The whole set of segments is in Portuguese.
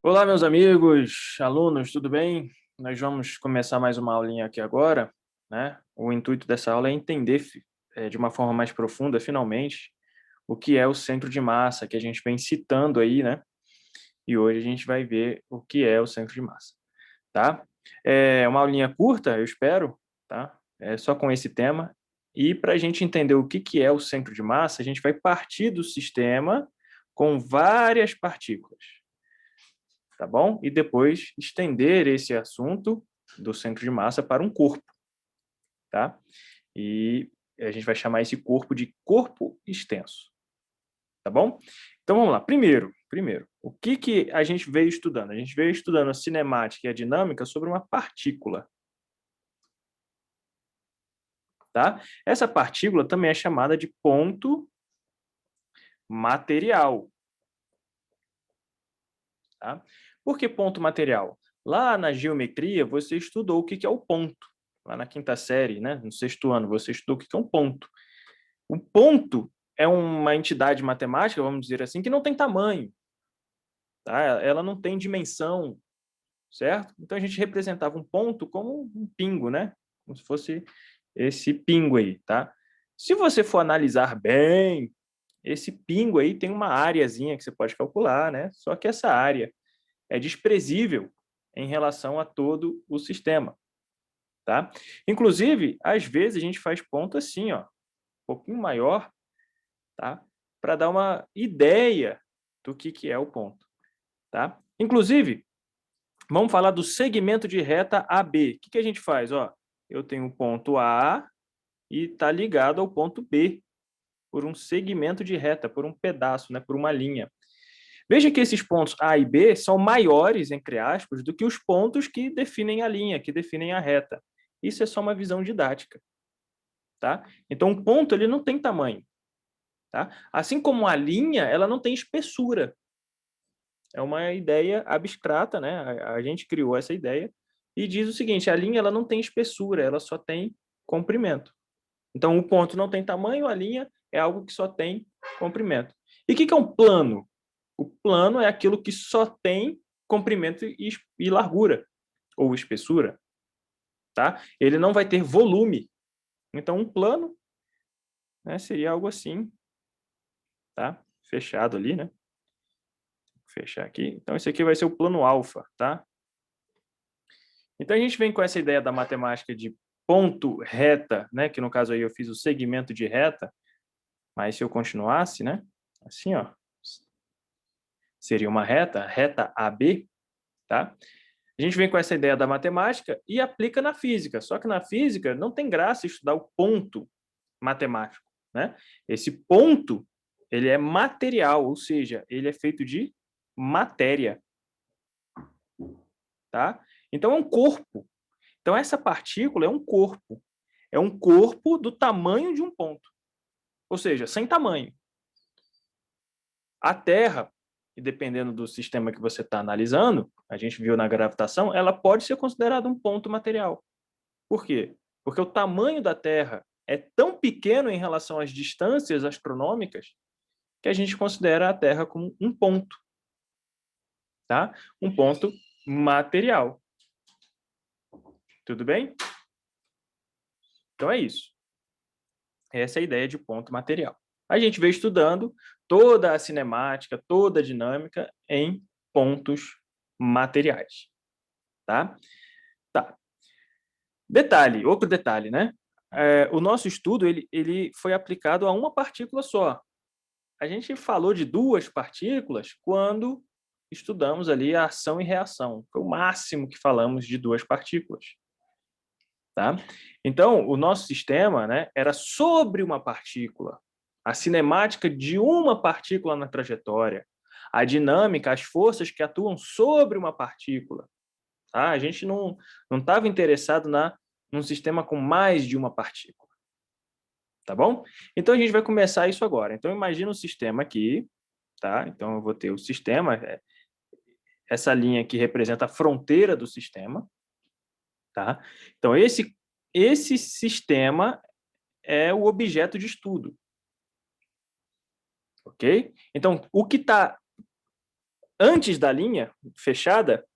Olá, meus amigos, alunos, tudo bem? Nós vamos começar mais uma aulinha aqui agora, né? O intuito dessa aula é entender de uma forma mais profunda, finalmente, o que é o centro de massa, que a gente vem citando aí, né? E hoje a gente vai ver o que é o centro de massa, tá? É uma aulinha curta, eu espero, tá? É só com esse tema. E para a gente entender o que é o centro de massa, a gente vai partir do sistema com várias partículas, tá bom? E depois estender esse assunto do centro de massa para um corpo, tá? E a gente vai chamar esse corpo de corpo extenso, tá bom? Então vamos lá. Primeiro, o que a gente veio estudando? A gente veio estudando a cinemática e a dinâmica sobre uma partícula, tá? Essa partícula também é chamada de ponto material, tá? Por que ponto material? Lá na geometria, você estudou o que é o ponto. Lá na quinta série, né, no sexto ano, você estudou o que é um ponto. O ponto é uma entidade matemática, vamos dizer assim, que não tem tamanho, tá? Ela não tem dimensão, certo? Então a gente representava um ponto como um pingo, né? Como se fosse esse pingo aí, tá? Se você for analisar bem, esse pingo aí tem uma areazinha que você pode calcular, né? Só que essa área é desprezível em relação a todo o sistema, tá? Inclusive, às vezes a gente faz ponto assim, ó, um pouquinho maior, tá? Para dar uma ideia do que é o ponto, tá? Inclusive, vamos falar do segmento de reta AB. O que a gente faz? Ó, eu tenho o ponto A e está ligado ao ponto B por um segmento de reta, por um pedaço, né? Por uma linha. Veja que esses pontos A e B são maiores, entre aspas, do que os pontos que definem a linha, que definem a reta. Isso é só uma visão didática, tá? Então, um ponto ele não tem tamanho, tá? Assim como a linha, ela não tem espessura. É uma ideia abstrata, né? A gente criou essa ideia e diz o seguinte: a linha ela não tem espessura, ela só tem comprimento. Então, o ponto não tem tamanho, a linha é algo que só tem comprimento. E o que é um plano? O plano é aquilo que só tem comprimento e largura, ou espessura, tá? Ele não vai ter volume. Então, um plano, né, seria algo assim, tá? Fechado ali, né? Vou fechar aqui. Então, esse aqui vai ser o plano alfa, tá? Então, a gente vem com essa ideia da matemática de ponto reta, né? Que no caso aí eu fiz o segmento de reta, mas se eu continuasse, né? Assim, ó, seria uma reta AB, tá? A gente vem com essa ideia da matemática e aplica na física. Só que na física não tem graça estudar o ponto matemático, né? Esse ponto, ele é material, ou seja, ele é feito de matéria, tá? Então é um corpo. Então essa partícula é um corpo. É um corpo do tamanho de um ponto, ou seja, sem tamanho. A Terra, e dependendo do sistema que você está analisando, a gente viu na gravitação, ela pode ser considerada um ponto material. Por quê? Porque o tamanho da Terra é tão pequeno em relação às distâncias astronômicas que a gente considera a Terra como um ponto, tá? Um ponto material. Tudo bem? Então é isso. Essa é a ideia de ponto material. A gente veio estudando toda a cinemática, toda a dinâmica em pontos materiais, tá? Tá. Detalhe, outro detalhe, né? O nosso estudo ele foi aplicado a uma partícula só. A gente falou de duas partículas quando estudamos ali a ação e reação. Foi o máximo que falamos de duas partículas, tá? Então, o nosso sistema, né, era sobre uma partícula, a cinemática de uma partícula na trajetória, a dinâmica, as forças que atuam sobre uma partícula, tá? A gente não estava interessado num sistema com mais de uma partícula, tá bom? Então, a gente vai começar isso agora. Então, imagina um sistema aqui, tá? Então, eu vou ter o sistema, essa linha aqui representa a fronteira do sistema, tá? Então, esse sistema é o objeto de estudo, ok? Então, o que está antes da linha fechada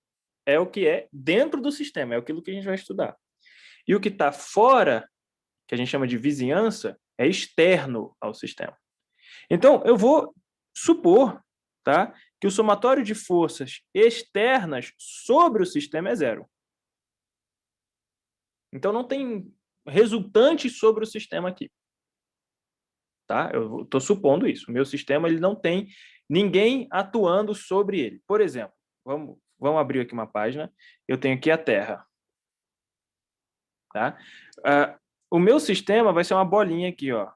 é o que é dentro do sistema, é aquilo que a gente vai estudar. E o que está fora, que a gente chama de vizinhança, é externo ao sistema. Então, eu vou supor, tá, que o somatório de forças externas sobre o sistema é zero. Então, não tem resultantes sobre o sistema aqui. Tá? Eu estou supondo isso. O meu sistema ele não tem ninguém atuando sobre ele. Por exemplo, vamos abrir aqui uma página. Eu tenho aqui a Terra. Tá? O meu sistema vai ser uma bolinha aqui. Ó.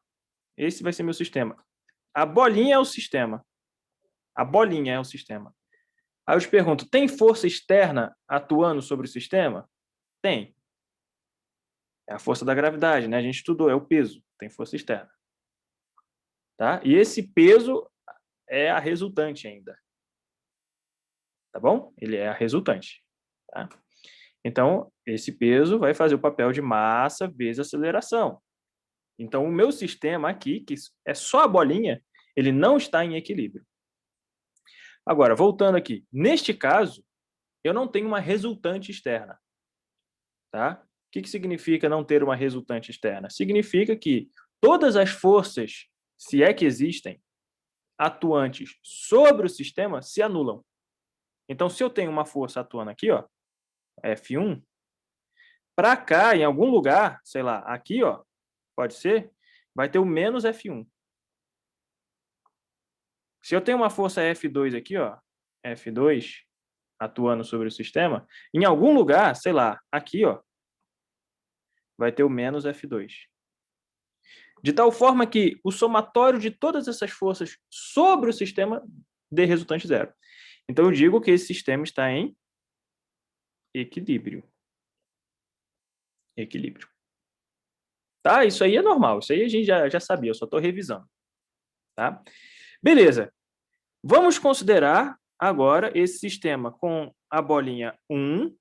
Esse vai ser meu sistema. A bolinha é o sistema. A bolinha é o sistema. Aí eu te pergunto, tem força externa atuando sobre o sistema? Tem. É a força da gravidade, né? A gente estudou, é o peso. Tem força externa. Tá? E esse peso é a resultante ainda. Tá bom? Ele é a resultante. Tá? Então, esse peso vai fazer o papel de massa vezes aceleração. Então, o meu sistema aqui, que é só a bolinha, ele não está em equilíbrio. Agora, voltando aqui. Neste caso, eu não tenho uma resultante externa. Tá? O que significa não ter uma resultante externa? Significa que todas as forças, se é que existem, atuantes sobre o sistema, se anulam. Então, se eu tenho uma força atuando aqui, ó, F1, para cá, em algum lugar, sei lá, aqui, ó, pode ser, vai ter o menos F1. Se eu tenho uma força F2 aqui, ó, F2 atuando sobre o sistema, em algum lugar, sei lá, aqui, ó, vai ter o menos F2. De tal forma que o somatório de todas essas forças sobre o sistema dê resultante zero. Então, eu digo que esse sistema está em equilíbrio. Equilíbrio. Tá? Isso aí é normal. Isso aí a gente já sabia. Eu só estou revisando. Tá? Beleza. Vamos considerar agora esse sistema com a bolinha 1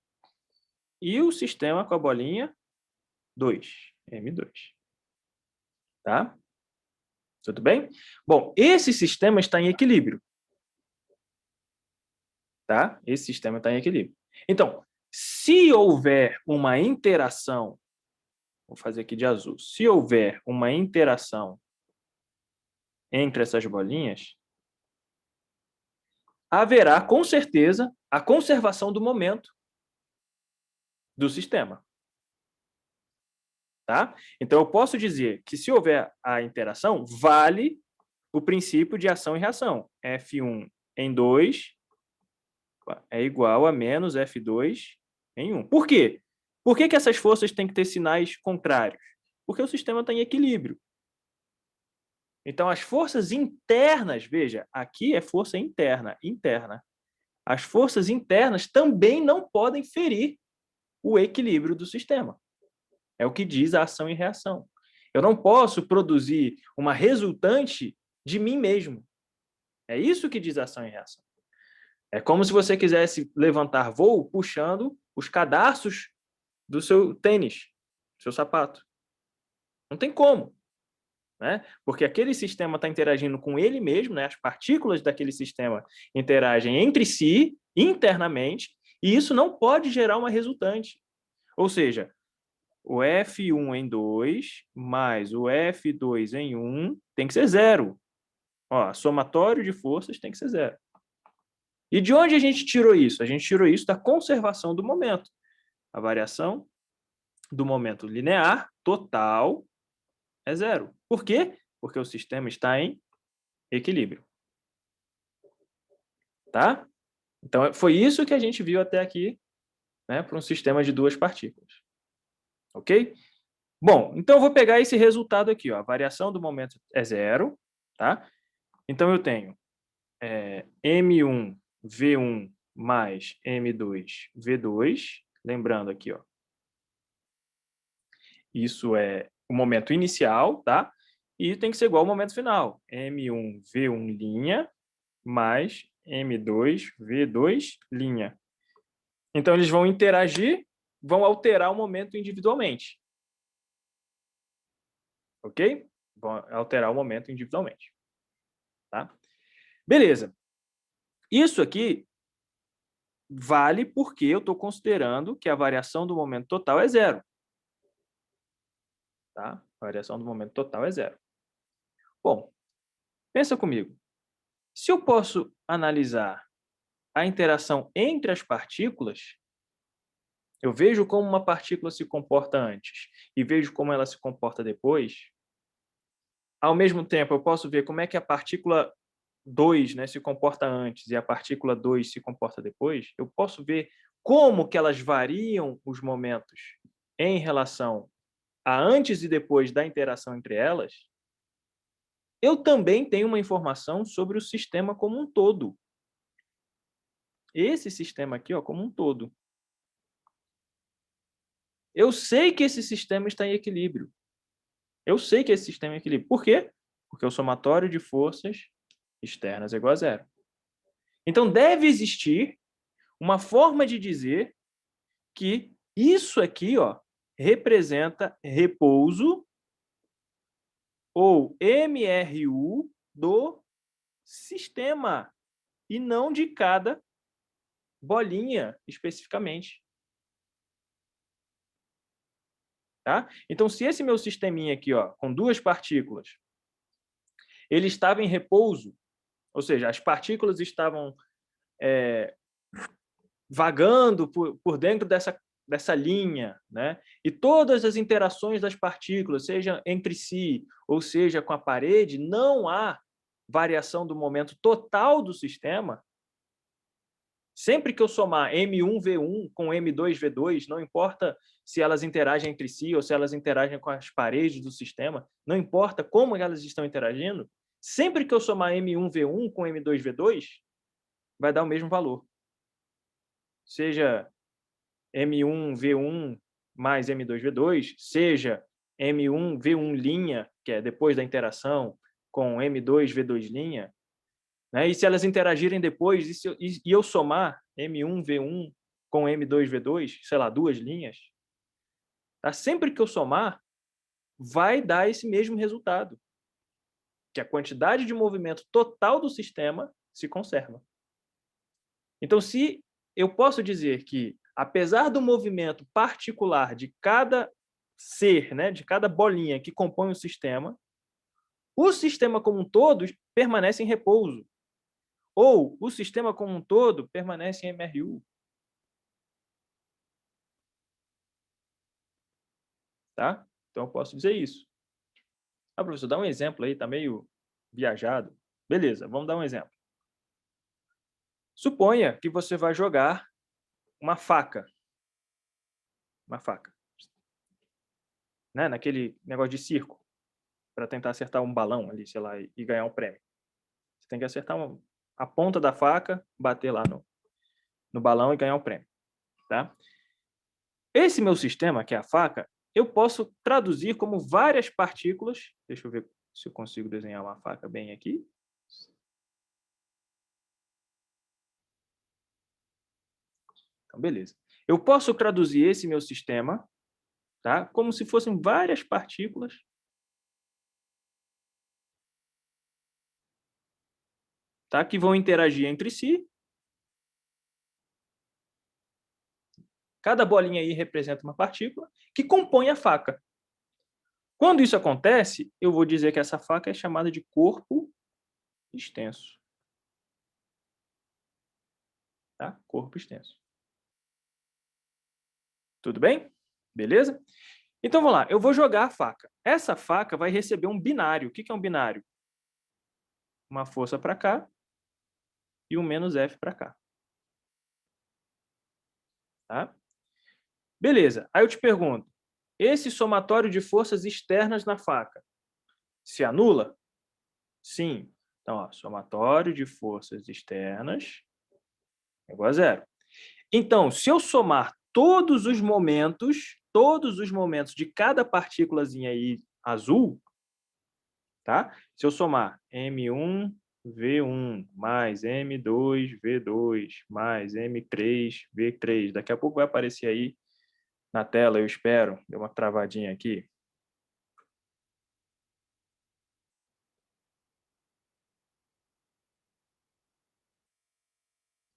e o sistema com a bolinha 2, M2. Tá? Tudo bem? Bom, esse sistema está em equilíbrio. Tá? Esse sistema está em equilíbrio. Então, se houver uma interação, vou fazer aqui de azul, se houver uma interação entre essas bolinhas, haverá, com certeza, a conservação do momento do sistema. Tá? Então, eu posso dizer que se houver a interação, vale o princípio de ação e reação. F1 em 2 é igual a menos F2 em 1. Por quê? Por que essas forças têm que ter sinais contrários? Porque o sistema está em equilíbrio. Então, as forças internas, veja, aqui é força interna. As forças internas também não podem ferir o equilíbrio do sistema. É o que diz a ação e reação. Eu não posso produzir uma resultante de mim mesmo. É isso que diz a ação e reação. É como se você quisesse levantar voo puxando os cadarços do seu tênis, do seu sapato. Não tem como. Né? Porque aquele sistema está interagindo com ele mesmo, né? As partículas daquele sistema interagem entre si, internamente, e isso não pode gerar uma resultante. Ou seja, o F1 em 2 mais o F2 em 1 tem que ser zero. Ó, somatório de forças tem que ser zero. E de onde a gente tirou isso? A gente tirou isso da conservação do momento. A variação do momento linear total é zero. Por quê? Porque o sistema está em equilíbrio. Tá? Então, foi isso que a gente viu até aqui, né, para um sistema de duas partículas. Ok? Bom, então eu vou pegar esse resultado aqui. Ó, a variação do momento é zero. Tá? Então, eu tenho M1 V1 mais M2 V2. Lembrando aqui, ó, isso é o momento inicial, tá? E tem que ser igual ao momento final. M1 V1' mais M2 V2'. Então, eles vão interagir, vão alterar o momento individualmente. Ok? Vão alterar o momento individualmente. Tá? Beleza. Isso aqui vale porque eu estou considerando que a variação do momento total é zero. Tá? A variação do momento total é zero. Bom, pensa comigo. Se eu posso analisar a interação entre as partículas, eu vejo como uma partícula se comporta antes e vejo como ela se comporta depois. Ao mesmo tempo, eu posso ver como é que a partícula 2, né, se comporta antes e a partícula 2 se comporta depois. Eu posso ver como que elas variam os momentos em relação a antes e depois da interação entre elas. Eu também tenho uma informação sobre o sistema como um todo. Esse sistema aqui, ó, como um todo. Eu sei que esse sistema está em equilíbrio. Eu sei que esse sistema é em equilíbrio. Por quê? Porque o somatório de forças externas é igual a zero. Então, deve existir uma forma de dizer que isso aqui, ó, representa repouso ou MRU do sistema e não de cada bolinha especificamente. Tá? Então, se esse meu sisteminha aqui, ó, com duas partículas, ele estava em repouso, ou seja, as partículas estavam vagando por dentro dessa linha, né? E todas as interações das partículas, seja entre si ou seja com a parede, não há variação do momento total do sistema. Sempre que eu somar M1V1 com M2V2, não importa se elas interagem entre si ou se elas interagem com as paredes do sistema, não importa como elas estão interagindo, sempre que eu somar M1V1 com M2V2, vai dar o mesmo valor. Seja M1V1 mais M2V2, seja M1V1', que é depois da interação, com M2V2', né? E se elas interagirem depois, e eu somar M1V1 com M2V2, sei lá, duas linhas, tá? Sempre que eu somar, vai dar esse mesmo resultado, que a quantidade de movimento total do sistema se conserva. Então, se eu posso dizer que, apesar do movimento particular de cada ser, né, de cada bolinha que compõe o sistema como um todo permanece em repouso, ou o sistema como um todo permanece em MRU. Tá? Então, eu posso dizer isso. Ah, professor, dá um exemplo aí, tá meio viajado. Beleza, vamos dar um exemplo. Suponha que você vai jogar uma faca. Uma faca. Né? Naquele negócio de circo, para tentar acertar um balão ali, sei lá, e ganhar um prêmio. Você tem que acertar a ponta da faca, bater lá no balão e ganhar um prêmio. Tá? Esse meu sistema, que é a faca, eu posso traduzir como várias partículas. Deixa eu ver se eu consigo desenhar uma faca bem aqui. Então, beleza. Eu posso traduzir esse meu sistema, tá, como se fossem várias partículas, tá, que vão interagir entre si. Cada bolinha aí representa uma partícula que compõe a faca. Quando isso acontece, eu vou dizer que essa faca é chamada de corpo extenso. Tá? Corpo extenso. Tudo bem? Beleza? Então, vamos lá. Eu vou jogar a faca. Essa faca vai receber um binário. O que é um binário? Uma força para cá e um menos F para cá. Tá? Beleza. Aí eu te pergunto, esse somatório de forças externas na faca se anula? Sim. Então, ó, somatório de forças externas é igual a zero. Então, se eu somar todos os momentos de cada partículazinha aí azul, tá? Se eu somar M1V1 mais M2V2 mais M3V3, daqui a pouco vai aparecer aí na tela, eu espero. Deu uma travadinha aqui.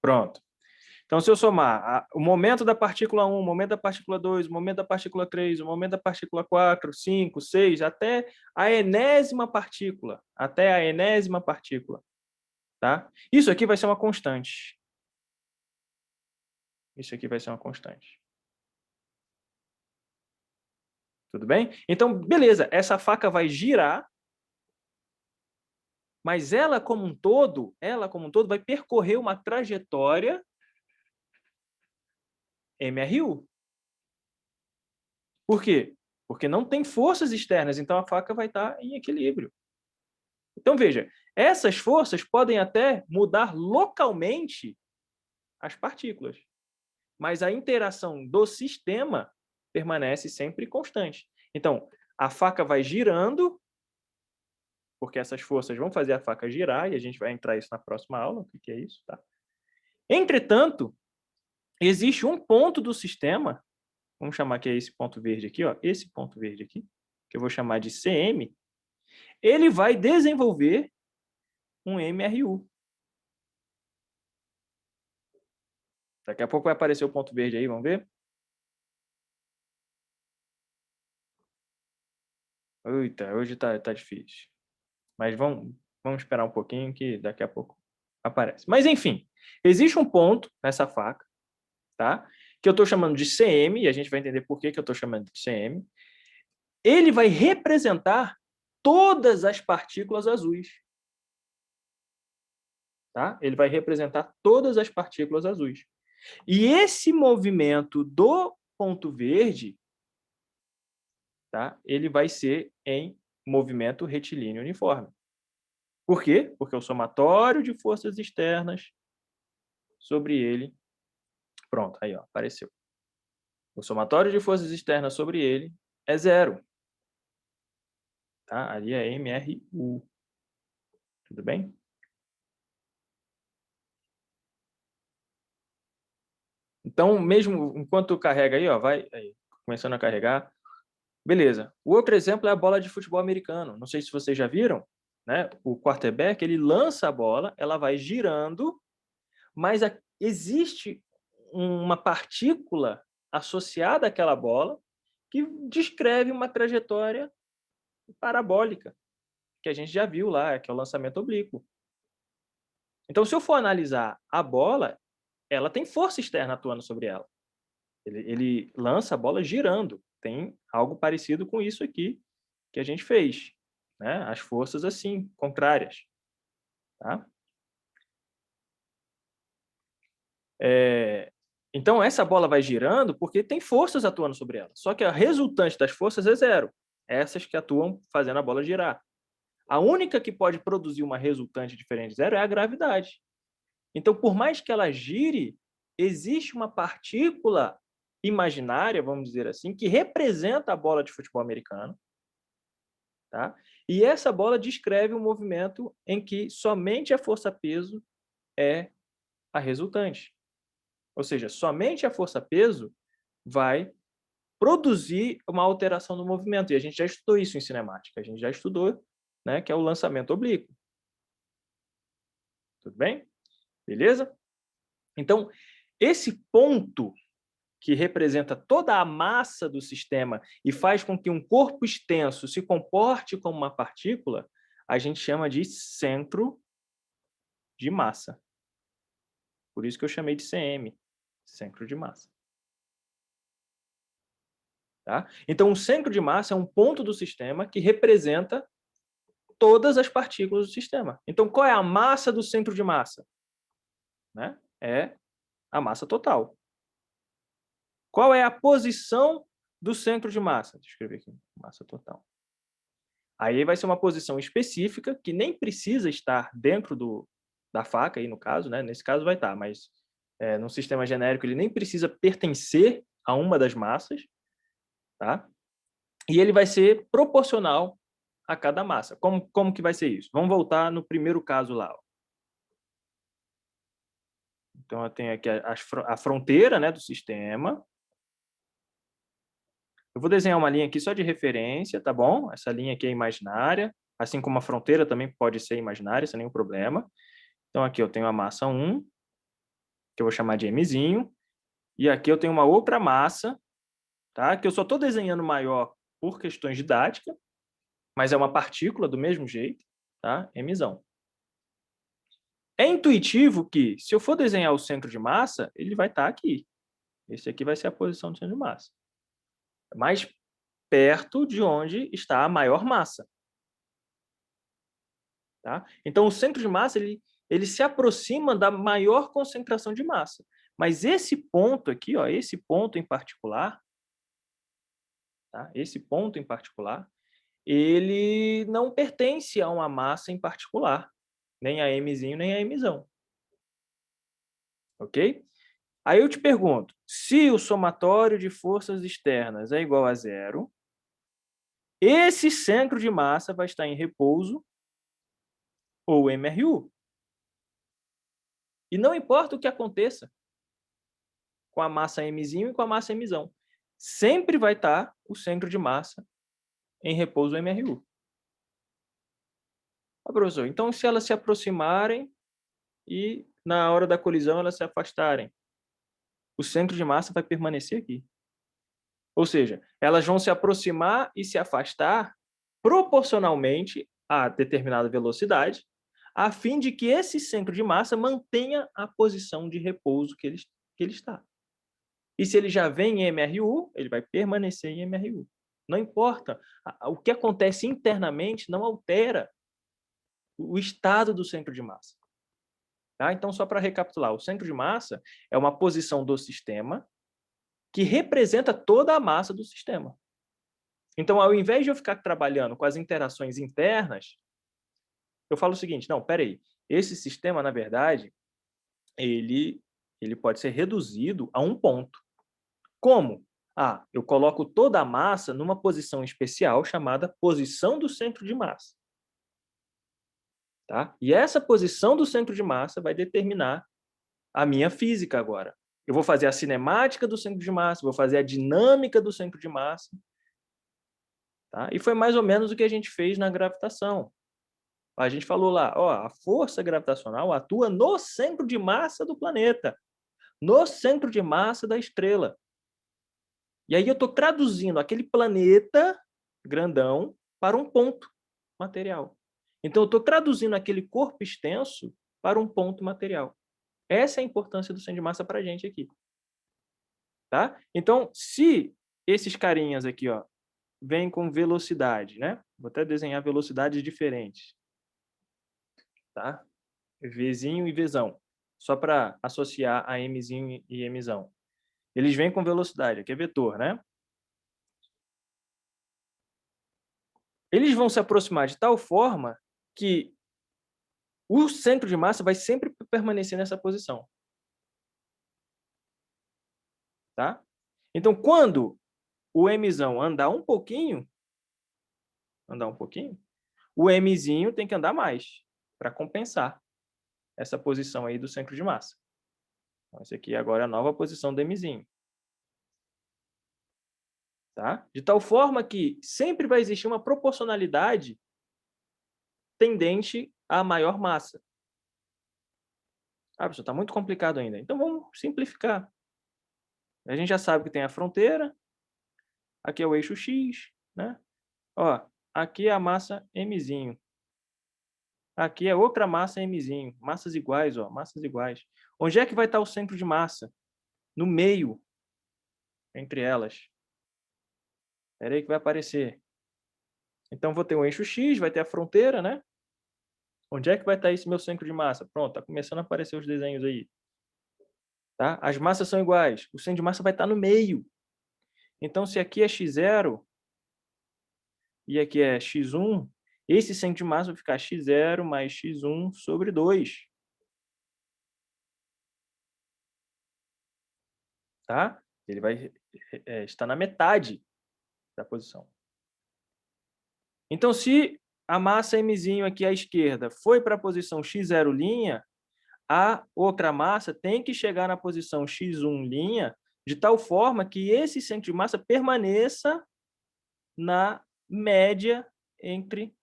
Pronto. Então, se eu somar o momento da partícula 1, o momento da partícula 2, o momento da partícula 3, o momento da partícula 4, 5, 6, até a enésima partícula. Até a enésima partícula. Tá? Isso aqui vai ser uma constante. Isso aqui vai ser uma constante. Tudo bem? Então, beleza. Essa faca vai girar, mas ela como um todo vai percorrer uma trajetória MRU. Por quê? Porque não tem forças externas, então a faca vai estar em equilíbrio. Então, veja, essas forças podem até mudar localmente as partículas, mas a interação do sistema permanece sempre constante. Então, a faca vai girando, porque essas forças vão fazer a faca girar, e a gente vai entrar isso na próxima aula, o que é isso, tá? Entretanto, existe um ponto do sistema, vamos chamar que é esse ponto verde aqui, ó, esse ponto verde aqui, que eu vou chamar de CM, ele vai desenvolver um MRU. Daqui a pouco vai aparecer o ponto verde aí, vamos ver? Eita, hoje tá difícil. Mas vamos esperar um pouquinho que daqui a pouco aparece. Mas, enfim, existe um ponto nessa faca, tá? Que eu estou chamando de CM, e a gente vai entender por que eu estou chamando de CM. Ele vai representar todas as partículas azuis. Tá? Ele vai representar todas as partículas azuis. E esse movimento do ponto verde, tá? Ele vai ser em movimento retilíneo uniforme. Por quê? Porque o somatório de forças externas sobre ele... Pronto, aí ó, apareceu. O somatório de forças externas sobre ele é zero. Tá? Ali é MRU. Tudo bem? Então, mesmo enquanto carrega aí, ó, vai aí, começando a carregar. Beleza. O outro exemplo é a bola de futebol americano. Não sei se vocês já viram, né? O quarterback, ele lança a bola, ela vai girando, mas existe uma partícula associada àquela bola que descreve uma trajetória parabólica, que a gente já viu lá, que é o lançamento oblíquo. Então, se eu for analisar a bola, ela tem força externa atuando sobre ela. Ele lança a bola girando. Tem algo parecido com isso aqui que a gente fez, né? As forças assim, contrárias. Tá? Então, essa bola vai girando porque tem forças atuando sobre ela. Só que a resultante das forças é zero. Essas que atuam fazendo a bola girar. A única que pode produzir uma resultante diferente de zero é a gravidade. Então, por mais que ela gire, existe uma partícula imaginária, vamos dizer assim, que representa a bola de futebol americano. Tá? E essa bola descreve um movimento em que somente a força-peso é a resultante. Ou seja, somente a força-peso vai produzir uma alteração no movimento. E a gente já estudou isso em cinemática. A gente já estudou, né, que é o lançamento oblíquo. Tudo bem? Beleza? Então, esse ponto que representa toda a massa do sistema e faz com que um corpo extenso se comporte como uma partícula, a gente chama de centro de massa. Por isso que eu chamei de CM, centro de massa. Tá? Então, o centro de massa é um ponto do sistema que representa todas as partículas do sistema. Então, qual é a massa do centro de massa? Né? É a massa total. Qual é a posição do centro de massa? Deixa eu escrever aqui, massa total. Aí vai ser uma posição específica que nem precisa estar dentro da faca, aí no caso, né? Nesse caso vai estar, mas no sistema genérico ele nem precisa pertencer a uma das massas, tá? E ele vai ser proporcional a cada massa. Como que vai ser isso? Vamos voltar no primeiro caso lá. Ó. Então, eu tenho aqui a fronteira, né, do sistema. Eu vou desenhar uma linha aqui só de referência, tá bom? Essa linha aqui é imaginária, assim como a fronteira também pode ser imaginária, sem nenhum problema. Então, aqui eu tenho a massa 1, que eu vou chamar de Mzinho, e aqui eu tenho uma outra massa, tá? Que eu só estou desenhando maior por questões didáticas, mas é uma partícula do mesmo jeito, tá? Mzão. É intuitivo que, se eu for desenhar o centro de massa, ele vai estar aqui. Esse aqui vai ser a posição do centro de massa. Mais perto de onde está a maior massa. Tá? Então, o centro de massa ele se aproxima da maior concentração de massa. Mas esse ponto aqui, ó, esse ponto em particular, tá? Esse ponto em particular, ele não pertence a uma massa em particular, nem a Mzinho, nem a Mzão. Ok? Aí eu te pergunto, se o somatório de forças externas é igual a zero, esse centro de massa vai estar em repouso ou MRU. E não importa o que aconteça com a massa Mzinho e com a massa Mzão, sempre vai estar o centro de massa em repouso MRU. Ah, professor, então se elas se aproximarem e na hora da colisão elas se afastarem, o centro de massa vai permanecer aqui. Ou seja, elas vão se aproximar e se afastar proporcionalmente a determinada velocidade, a fim de que esse centro de massa mantenha a posição de repouso que ele está. E se ele já vem em MRU, ele vai permanecer em MRU. Não importa. O que acontece internamente não altera o estado do centro de massa. Tá? Então, só para recapitular, o centro de massa é uma posição do sistema que representa toda a massa do sistema. Então, ao invés de eu ficar trabalhando com as interações internas, eu falo o seguinte, não, peraí, esse sistema, na verdade, ele pode ser reduzido a um ponto. Como? Ah, eu coloco toda a massa numa posição especial chamada posição do centro de massa. Tá? E essa posição do centro de massa vai determinar a minha física agora. Eu vou fazer a cinemática do centro de massa, vou fazer a dinâmica do centro de massa. Tá? E foi mais ou menos o que a gente fez na gravitação. A gente falou lá, ó, a força gravitacional atua no centro de massa do planeta, no centro de massa da estrela. E aí eu estou traduzindo aquele planeta grandão para um ponto material. Então, eu estou traduzindo aquele corpo extenso para um ponto material. Essa é a importância do centro de massa para a gente aqui. Tá? Então, se esses carinhas aqui, ó, vêm com velocidade, né? Vou até desenhar velocidades diferentes. Tá? Vzinho e Vzão. Só para associar a Mzinho e Mzão. Eles vêm com velocidade, aqui é vetor, né? Eles vão se aproximar de tal forma que o centro de massa vai sempre permanecer nessa posição. Tá? Então, quando o Mzão andar um pouquinho, o Mzinho tem que andar mais para compensar essa posição aí do centro de massa. Então, essa aqui agora é a nova posição do Mzinho. Tá? De tal forma que sempre vai existir uma proporcionalidade tendente à maior massa. Ah, professor, está muito complicado ainda. Então, vamos simplificar. A gente já sabe que tem a fronteira, aqui é o eixo X, né? Ó, aqui é a massa Mzinho. Aqui é outra massa Mzinho. Massas iguais, ó, massas iguais. Onde é que vai estar o centro de massa? No meio, entre elas. Espera aí que vai aparecer. Então, vou ter um eixo X, vai ter a fronteira, né? Onde é que vai estar esse meu centro de massa? Pronto, está começando a aparecer os desenhos aí. Tá? As massas são iguais. O centro de massa vai estar no meio. Então, se aqui é x0 e aqui é x1, esse centro de massa vai ficar x0 mais x1 sobre 2. Tá? Ele vai estar na metade da posição. Então, se a massa Mzinho aqui à esquerda foi para a posição x0', a outra massa tem que chegar na posição x1', de tal forma que esse centro de massa permaneça na média entre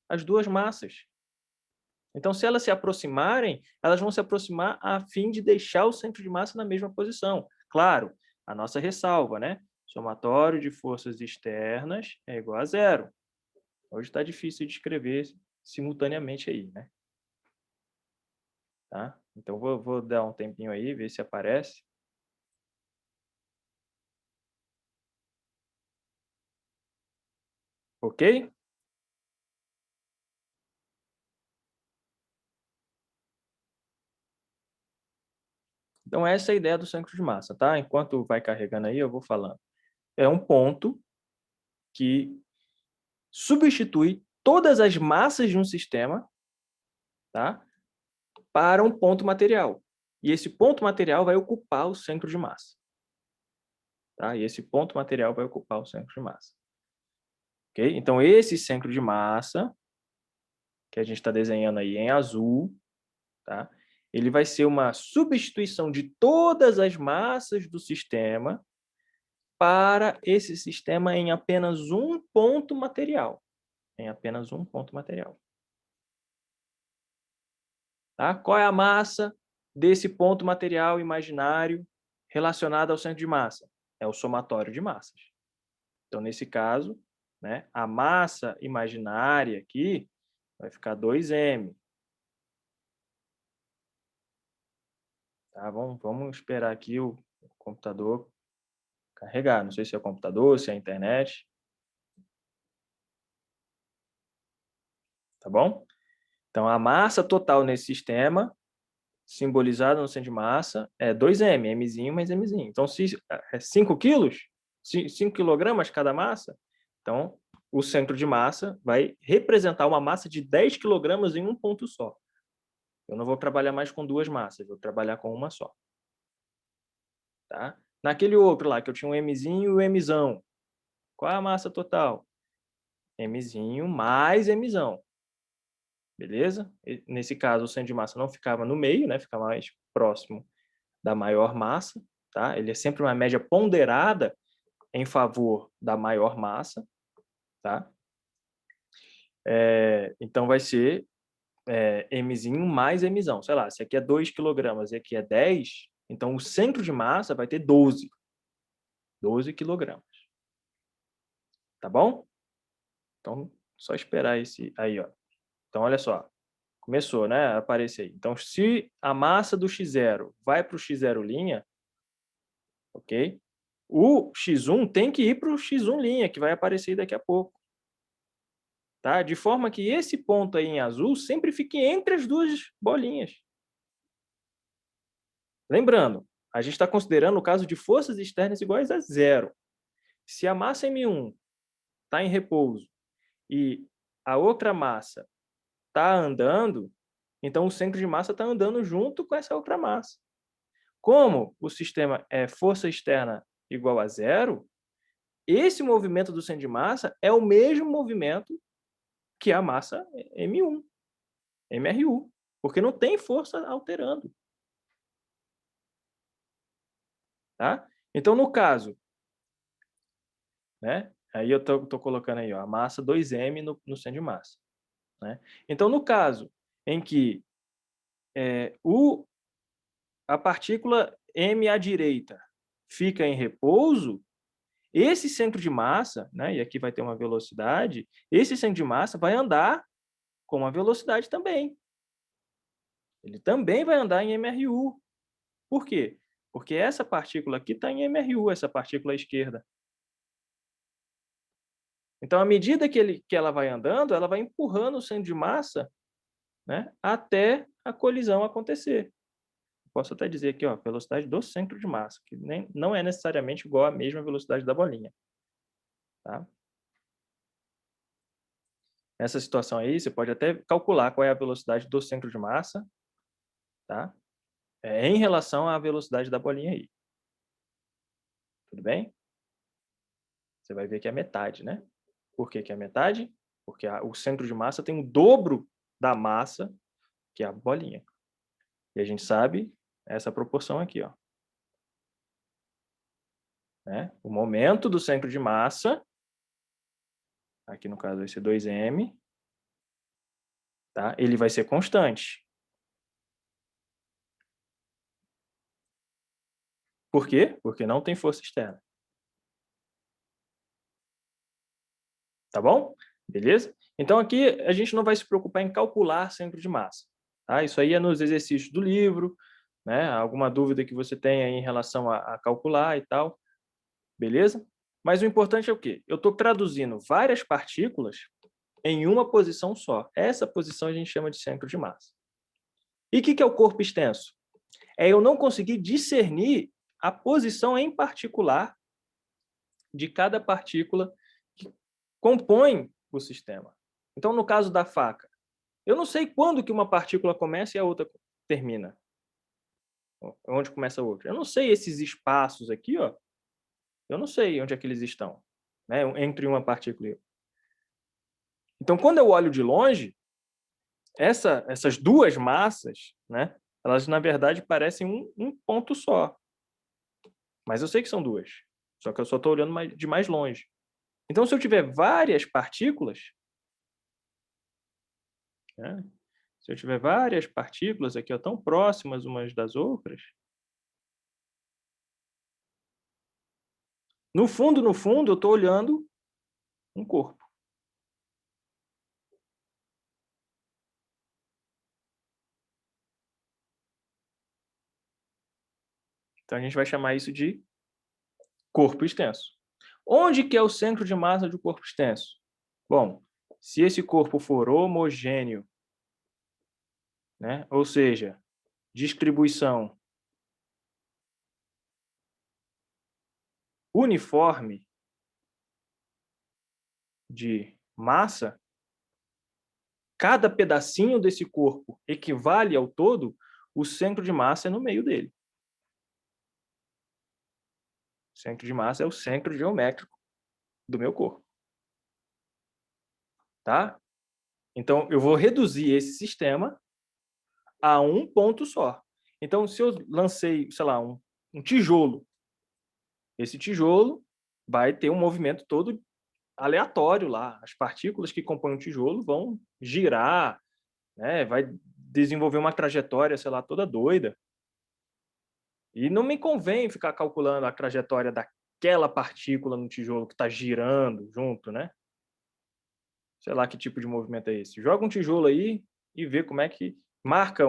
as duas massas. Então, se elas se aproximarem, elas vão se aproximar a fim de deixar o centro de massa na mesma posição. Claro, a nossa ressalva, né? Somatório de forças externas é igual a zero. Hoje está difícil de escrever simultaneamente aí, né? Tá? Então, vou dar um tempinho aí, ver se aparece. Ok? Então, essa é a ideia do centro de massa, tá? Enquanto vai carregando aí, eu vou falando. É um ponto que substitui todas as massas de um sistema, tá? Para um ponto material. E esse ponto material vai ocupar o centro de massa. Tá? E esse ponto material vai ocupar o centro de massa. Ok? Então, esse centro de massa, que a gente está desenhando aí em azul, tá? Ele vai ser uma substituição de todas as massas do sistema para esse sistema em apenas um ponto material. Em apenas um ponto material. Tá? Qual é a massa desse ponto material imaginário relacionado ao centro de massa? É o somatório de massas. Então, nesse caso, né, a massa imaginária aqui vai ficar 2m. Tá? Vamos esperar aqui o computador carregar. Não sei se é o computador, se é a internet. Tá bom? Então, a massa total nesse sistema, simbolizada no centro de massa, é 2m, mzinho mais mzinho. Então, se é 5 quilos, 5 quilogramas cada massa, então o centro de massa vai representar uma massa de 10 quilogramas em um ponto só. Eu não vou trabalhar mais com duas massas, vou trabalhar com uma só. Tá? Naquele outro lá, que eu tinha um mzinho e o mzão, qual é a massa total? Mzinho mais mzão. Beleza? Nesse caso, o centro de massa não ficava no meio, né? Ficava mais próximo da maior massa. Tá? Ele é sempre uma média ponderada em favor da maior massa. Tá? Então, vai ser mzinho mais mzão. Sei lá, se aqui é 2 quilogramas e aqui é 10, então o centro de massa vai ter 12. 12 quilogramas. Tá bom? Então, só esperar esse aí, ó. Então, olha só. Começou, né, a aparecer aí. Então, se a massa do x0 vai para o x0', ok? O x1 tem que ir para o x1', que vai aparecer daqui a pouco. Tá? De forma que esse ponto aí em azul sempre fique entre as duas bolinhas. Lembrando, a gente está considerando o caso de forças externas iguais a zero. Se a massa M1 está em repouso e a outra massa está andando, então o centro de massa está andando junto com essa outra massa. Como o sistema é força externa igual a zero, esse movimento do centro de massa é o mesmo movimento que a massa M1, MRU, porque não tem força alterando. Tá? Então, no caso, né? Aí eu tô colocando aí, ó, a massa 2m no centro de massa. Né? Então, no caso em que a partícula m à direita fica em repouso, esse centro de massa, né, e aqui vai ter uma velocidade, esse centro de massa vai andar com uma velocidade também. Ele também vai andar em MRU. Por quê? Porque essa partícula aqui está em MRU, essa partícula à esquerda. Então, à medida que ela vai andando, ela vai empurrando o centro de massa, né, até a colisão acontecer. Posso até dizer aqui, ó, velocidade do centro de massa, que não é necessariamente igual à mesma velocidade da bolinha. Tá? Nessa situação aí, você pode até calcular qual é a velocidade do centro de massa, tá? Em relação à velocidade da bolinha aí. Tudo bem? Você vai ver que é metade, né? Por que que é metade? Porque o centro de massa tem o dobro da massa que é a bolinha. E a gente sabe essa proporção aqui, ó. Né? O momento do centro de massa, aqui no caso vai ser 2m, tá? Ele vai ser constante. Por quê? Porque não tem força externa. Tá bom? Beleza? Então, aqui a gente não vai se preocupar em calcular centro de massa. Tá? Isso aí é nos exercícios do livro, né? Alguma dúvida que você tenha em relação a calcular e tal. Beleza? Mas o importante é o quê? Eu estou traduzindo várias partículas em uma posição só. Essa posição a gente chama de centro de massa. E o que é o corpo extenso? É eu não conseguir discernir a posição em particular de cada partícula que compõe o sistema. Então, no caso da faca, eu não sei quando que uma partícula começa e a outra termina. Onde começa a outra. Eu não sei esses espaços aqui, ó. Eu não sei onde é que eles estão, né? Entre uma partícula e outra. Então, quando eu olho de longe, essas duas massas, né? Elas, na verdade, parecem um ponto só. Mas eu sei que são duas. Só que eu só estou olhando de mais longe. Então, se eu tiver várias partículas, né? Se eu tiver várias partículas aqui, ó, tão próximas umas das outras, no fundo, eu estou olhando um corpo. Então, a gente vai chamar isso de corpo extenso. Onde que é o centro de massa do corpo extenso? Bom, se esse corpo for homogêneo, né? Ou seja, distribuição uniforme de massa, cada pedacinho desse corpo equivale ao todo, o centro de massa é no meio dele. O centro de massa é o centro geométrico do meu corpo. Tá? Então, eu vou reduzir esse sistema a um ponto só. Então, se eu lancei, sei lá, um tijolo, esse tijolo vai ter um movimento todo aleatório lá. As partículas que compõem o tijolo vão girar, né? Vai desenvolver uma trajetória, sei lá, toda doida. E não me convém ficar calculando a trajetória daquela partícula no tijolo que está girando junto, né? Sei lá que tipo de movimento é esse. Joga um tijolo aí e vê como é que marca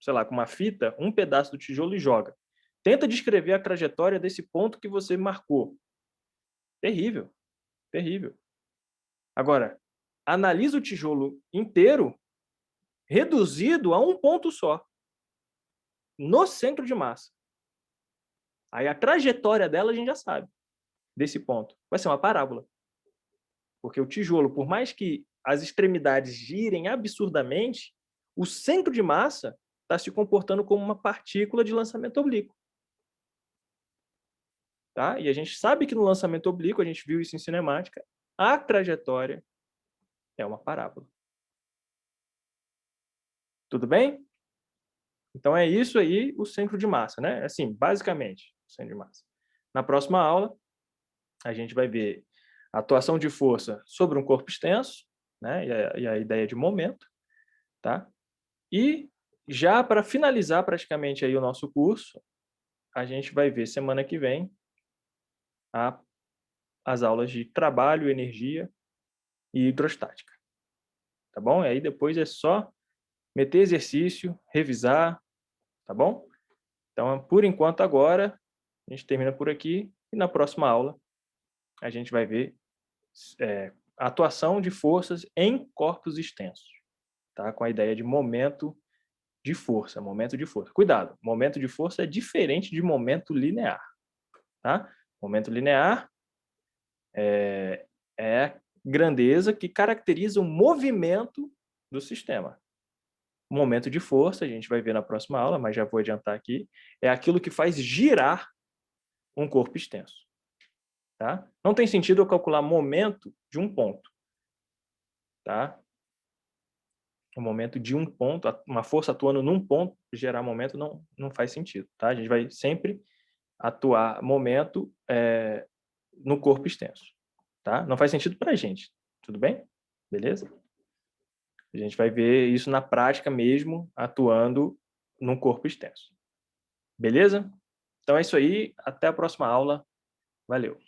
sei lá, com uma fita, um pedaço do tijolo e joga. Tenta descrever a trajetória desse ponto que você marcou. Terrível, terrível. Agora, analisa o tijolo inteiro reduzido a um ponto só, no centro de massa. Aí a trajetória dela a gente já sabe, desse ponto. Vai ser uma parábola. Porque o tijolo, por mais que as extremidades girem absurdamente, o centro de massa está se comportando como uma partícula de lançamento oblíquo. Tá? E a gente sabe que no lançamento oblíquo, a gente viu isso em cinemática, a trajetória é uma parábola. Tudo bem? Então é isso aí o centro de massa, né? Assim, basicamente, o centro de massa. Na próxima aula, a gente vai ver a atuação de força sobre um corpo extenso, né? E a ideia de momento, tá? E já para finalizar praticamente aí o nosso curso, a gente vai ver semana que vem as aulas de trabalho, energia e hidrostática. Tá bom? E aí depois é só meter exercício, revisar, tá bom? Então, por enquanto agora, a gente termina por aqui e na próxima aula a gente vai ver a atuação de forças em corpos extensos, tá? Com a ideia de momento de força, momento de força. Cuidado, momento de força é diferente de momento linear, tá? Momento linear é a grandeza que caracteriza o movimento do sistema. O momento de força, a gente vai ver na próxima aula, mas já vou adiantar aqui, é aquilo que faz girar um corpo extenso. Tá? Não tem sentido eu calcular momento de um ponto. Tá? O momento de um ponto, uma força atuando num ponto, gerar momento não faz sentido. Tá? A gente vai sempre atuar momento no corpo extenso. Tá? Não faz sentido para a gente. Tudo bem? Beleza? A gente vai ver isso na prática mesmo, atuando num corpo extenso. Beleza? Então é isso aí. Até a próxima aula. Valeu!